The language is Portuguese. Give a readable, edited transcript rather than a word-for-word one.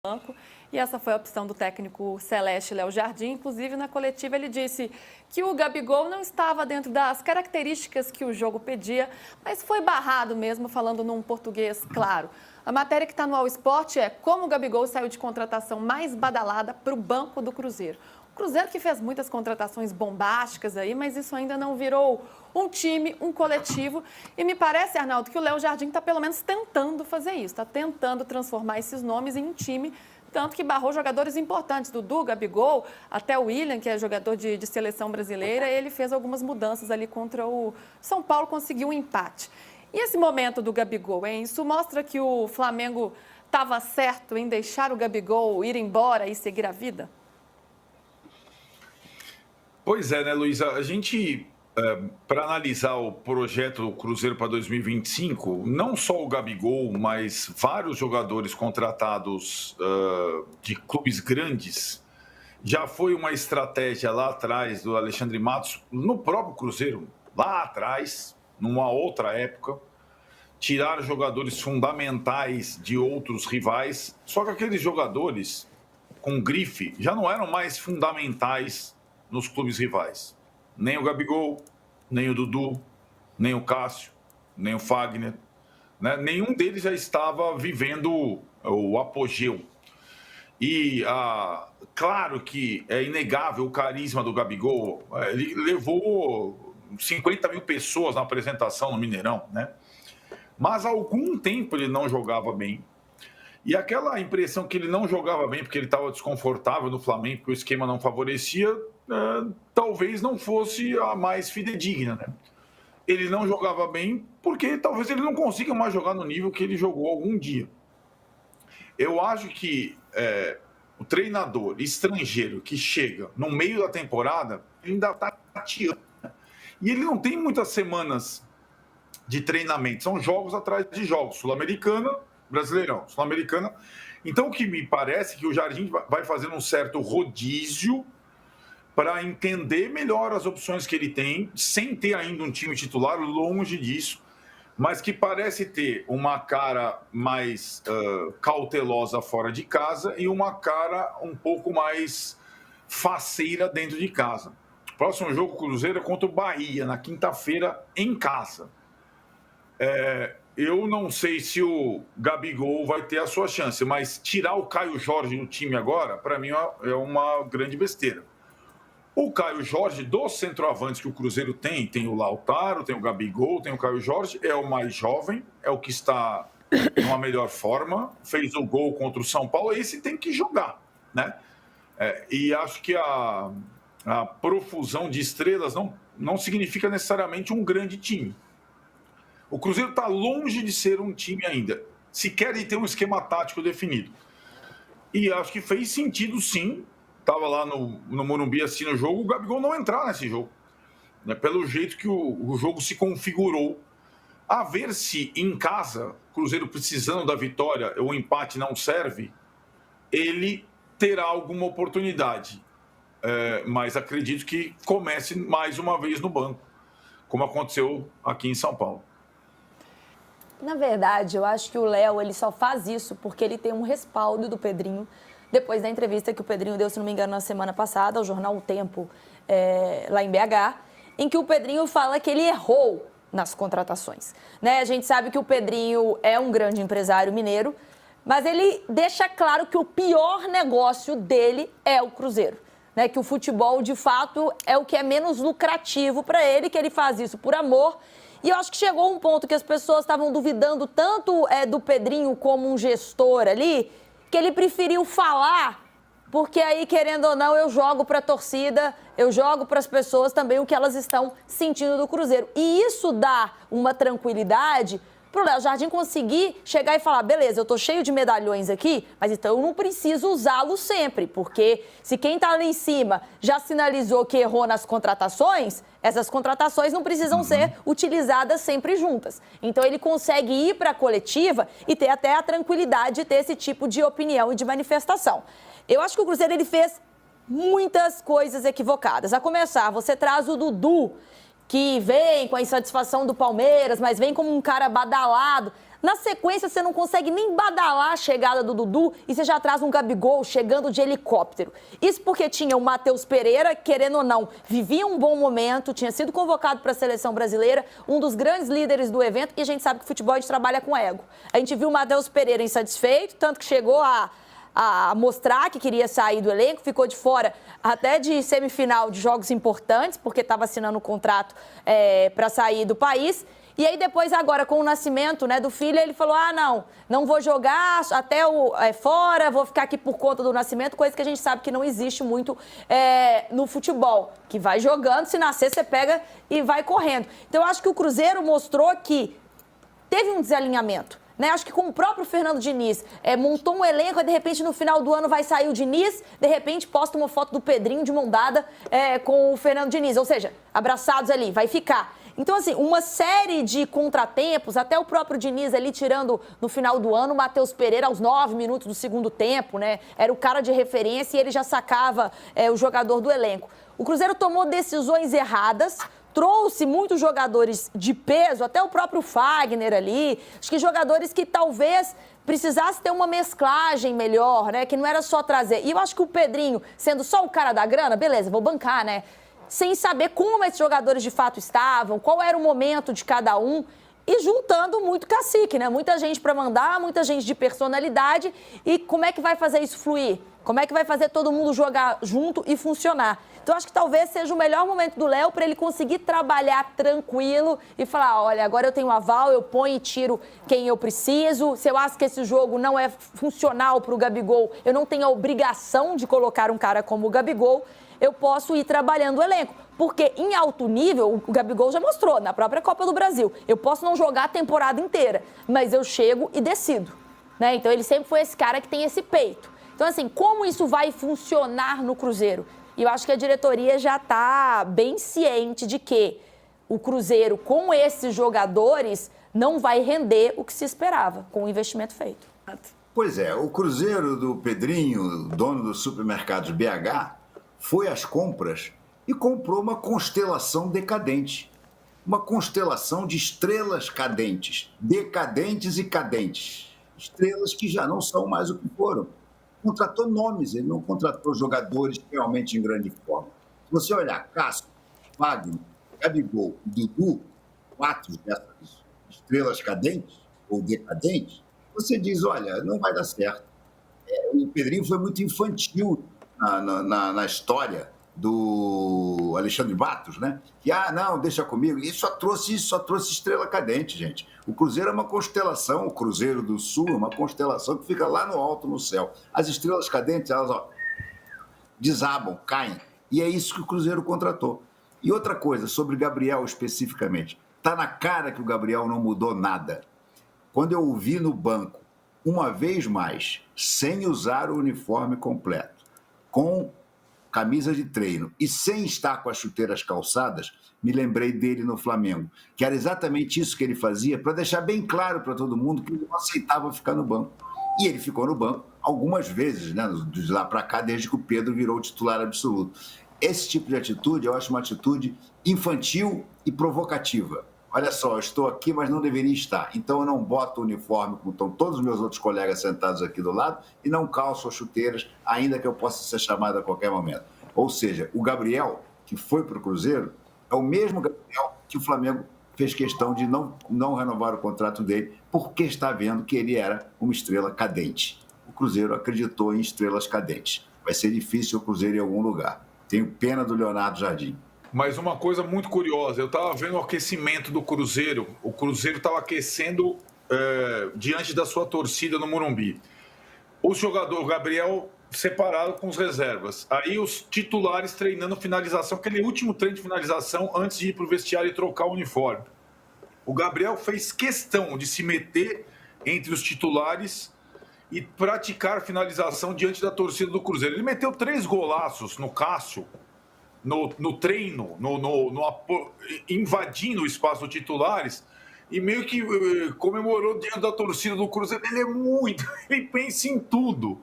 banco, e essa foi a opção do técnico celeste Léo Jardim. Inclusive, na coletiva, ele disse que o Gabigol não estava dentro das características que o jogo pedia, mas foi barrado mesmo, falando num português claro. A matéria que está no All Sport é como o Gabigol saiu de contratação mais badalada para o banco do Cruzeiro. O Cruzeiro que fez muitas contratações bombásticas aí, mas isso ainda não virou um time, um coletivo. E me parece, Arnaldo, que o Léo Jardim está pelo menos tentando fazer isso, está tentando transformar esses nomes em um time, tanto que barrou jogadores importantes, Dudu, Gabigol, até o William, que é jogador de seleção brasileira, ele fez algumas mudanças ali contra o São Paulo, conseguiu um empate. E esse momento do Gabigol, hein? Isso mostra que o Flamengo estava certo em deixar o Gabigol ir embora e seguir a vida? Pois é, né, Luísa? A gente, para analisar o projeto do Cruzeiro para 2025, não só o Gabigol, mas vários jogadores contratados de clubes grandes, já foi uma estratégia lá atrás do Alexandre Matos, no próprio Cruzeiro, lá atrás, numa outra época, tirar jogadores fundamentais de outros rivais, só que aqueles jogadores com grife já não eram mais fundamentais nos clubes rivais. Nem o Gabigol, nem o Dudu, nem o Cássio, nem o Fagner. Né? Nenhum deles já estava vivendo o apogeu. E claro que é inegável o carisma do Gabigol. Ele levou 50 mil pessoas na apresentação no Mineirão, né? Mas há algum tempo ele não jogava bem. E aquela impressão que ele não jogava bem porque ele estava desconfortável no Flamengo, porque o esquema não favorecia, talvez não fosse a mais fidedigna, né? Ele não jogava bem porque talvez ele não consiga mais jogar no nível que ele jogou algum dia. Eu acho que o treinador estrangeiro que chega no meio da temporada, ele ainda está tateando. E ele não tem muitas semanas de treinamento, são jogos atrás de jogos. Sul-Americana, Brasileirão, Sul-Americana. Então, o que me parece é que o Jardim vai fazer um certo rodízio para entender melhor as opções que ele tem, sem ter ainda um time titular, longe disso, mas que parece ter uma cara mais cautelosa fora de casa e uma cara um pouco mais faceira dentro de casa. O próximo jogo, Cruzeiro, é contra o Bahia, na quinta-feira, em casa. Eu não sei se o Gabigol vai ter a sua chance, mas tirar o Caio Jorge do time agora, para mim, é uma grande besteira. O Caio Jorge, dos centroavantes que o Cruzeiro tem o Lautaro, tem o Gabigol, tem o Caio Jorge, é o mais jovem, é o que está numa melhor forma, fez o gol contra o São Paulo, esse tem que jogar, né? E acho que a profusão de estrelas não significa necessariamente um grande time. O Cruzeiro está longe de ser um time ainda, sequer de ter um esquema tático definido. E acho que fez sentido, sim. Estava lá no Morumbi assistindo o jogo, o Gabigol não entrar nesse jogo. Né? Pelo jeito que o jogo se configurou. A ver se em casa, o Cruzeiro precisando da vitória, o empate não serve, ele terá alguma oportunidade. Mas acredito que comece mais uma vez no banco, como aconteceu aqui em São Paulo. Na verdade, eu acho que o Léo ele só faz isso porque ele tem um respaldo do Pedrinho. Depois da entrevista que o Pedrinho deu, se não me engano, na semana passada, ao jornal O Tempo, lá em BH, em que o Pedrinho fala que ele errou nas contratações. Né? A gente sabe que o Pedrinho é um grande empresário mineiro, mas ele deixa claro que o pior negócio dele é o Cruzeiro. Né? Que o futebol, de fato, é o que é menos lucrativo para ele, que ele faz isso por amor. E eu acho que chegou um ponto que as pessoas estavam duvidando tanto do Pedrinho como um gestor ali, que ele preferiu falar, porque aí, querendo ou não, eu jogo para a torcida, eu jogo para as pessoas também o que elas estão sentindo do Cruzeiro. E isso dá uma tranquilidade para o Léo Jardim conseguir chegar e falar, beleza, eu estou cheio de medalhões aqui, mas então eu não preciso usá-los sempre, porque se quem está ali em cima já sinalizou que errou nas contratações, essas contratações não precisam ser utilizadas sempre juntas. Então ele consegue ir para a coletiva e ter até a tranquilidade de ter esse tipo de opinião e de manifestação. Eu acho que o Cruzeiro ele fez muitas coisas equivocadas. A começar, você traz o Dudu, que vem com a insatisfação do Palmeiras, mas vem como um cara badalado. Na sequência, você não consegue nem badalar a chegada do Dudu e você já traz um Gabigol chegando de helicóptero. Isso porque tinha o Matheus Pereira, querendo ou não, vivia um bom momento, tinha sido convocado para a seleção brasileira, um dos grandes líderes do evento, e a gente sabe que futebol a gente trabalha com ego. A gente viu o Matheus Pereira insatisfeito, tanto que chegou a mostrar que queria sair do elenco, ficou de fora até de semifinal de jogos importantes, porque estava assinando um contrato para sair do país. E aí depois, agora, com o nascimento, né, do filho, ele falou, não vou jogar até fora, vou ficar aqui por conta do nascimento, coisa que a gente sabe que não existe muito no futebol, que vai jogando, se nascer você pega e vai correndo. Então eu acho que o Cruzeiro mostrou que teve um desalinhamento. Né? Acho que com o próprio Fernando Diniz, montou um elenco e de repente no final do ano vai sair o Diniz, de repente posta uma foto do Pedrinho de mão dada com o Fernando Diniz, ou seja, abraçados ali, vai ficar. Então, assim, uma série de contratempos, até o próprio Diniz ali tirando no final do ano o Matheus Pereira aos 9 minutos do segundo tempo, né? Era o cara de referência e ele já sacava o jogador do elenco. O Cruzeiro tomou decisões erradas, trouxe muitos jogadores de peso, até o próprio Fagner ali, acho que jogadores que talvez precisasse ter uma mesclagem melhor, né? Que não era só trazer. E eu acho que o Pedrinho, sendo só o cara da grana, beleza, vou bancar, né? Sem saber como esses jogadores de fato estavam, qual era o momento de cada um, e juntando muito cacique, né? Muita gente para mandar, muita gente de personalidade, e como é que vai fazer isso fluir? Como é que vai fazer todo mundo jogar junto e funcionar? Então, acho que talvez seja o melhor momento do Léo para ele conseguir trabalhar tranquilo e falar, olha, agora eu tenho aval, eu ponho e tiro quem eu preciso. Se eu acho que esse jogo não é funcional para o Gabigol, eu não tenho a obrigação de colocar um cara como o Gabigol, eu posso ir trabalhando o elenco. Porque em alto nível, o Gabigol já mostrou, na própria Copa do Brasil, eu posso não jogar a temporada inteira, mas eu chego e decido. Né? Então, ele sempre foi esse cara que tem esse peito. Então, assim, como isso vai funcionar no Cruzeiro? E eu acho que a diretoria já está bem ciente de que o Cruzeiro, com esses jogadores, não vai render o que se esperava com o investimento feito. Pois é, o Cruzeiro do Pedrinho, dono dos supermercados BH, foi às compras e comprou uma constelação decadente. Uma constelação de estrelas cadentes, decadentes e cadentes. Estrelas que já não são mais o que foram. Contratou nomes, ele não contratou jogadores realmente em grande forma. Se você olhar Cássio, Wagner, Gabigol e Dudu, 4 dessas estrelas cadentes ou decadentes, você diz, olha, não vai dar certo. O Pedrinho foi muito infantil na história do Alexandre Matos, né? Que, não, deixa comigo. E só trouxe estrela cadente, gente. O Cruzeiro é uma constelação, o Cruzeiro do Sul é uma constelação que fica lá no alto, no céu. As estrelas cadentes, elas desabam, caem. E é isso que o Cruzeiro contratou. E outra coisa, sobre Gabriel especificamente. Está na cara que o Gabriel não mudou nada. Quando eu o vi no banco, uma vez mais, sem usar o uniforme completo, com camisa de treino e sem estar com as chuteiras calçadas, me lembrei dele no Flamengo, que era exatamente isso que ele fazia, para deixar bem claro para todo mundo que ele não aceitava ficar no banco. E ele ficou no banco algumas vezes, né, de lá para cá, desde que o Pedro virou titular absoluto. Esse tipo de atitude, eu acho uma atitude infantil e provocativa. Olha só, eu estou aqui, mas não deveria estar. Então eu não boto o uniforme, como estão todos os meus outros colegas sentados aqui do lado, e não calço as chuteiras, ainda que eu possa ser chamado a qualquer momento. Ou seja, o Gabriel, que foi para o Cruzeiro, é o mesmo Gabriel que o Flamengo fez questão de não renovar o contrato dele, porque está vendo que ele era uma estrela cadente. O Cruzeiro acreditou em estrelas cadentes. Vai ser difícil o Cruzeiro em algum lugar. Tenho pena do Leonardo Jardim. Mas uma coisa muito curiosa, eu estava vendo o aquecimento do Cruzeiro. O Cruzeiro estava aquecendo diante da sua torcida no Morumbi. O jogador Gabriel separado com os reservas. Aí os titulares treinando finalização, aquele último treino de finalização antes de ir para o vestiário e trocar o uniforme. O Gabriel fez questão de se meter entre os titulares e praticar finalização diante da torcida do Cruzeiro. Ele meteu 3 golaços no Cássio, no treino, invadindo o espaço dos titulares, e meio que comemorou diante da torcida do Cruzeiro. Ele pensa em tudo.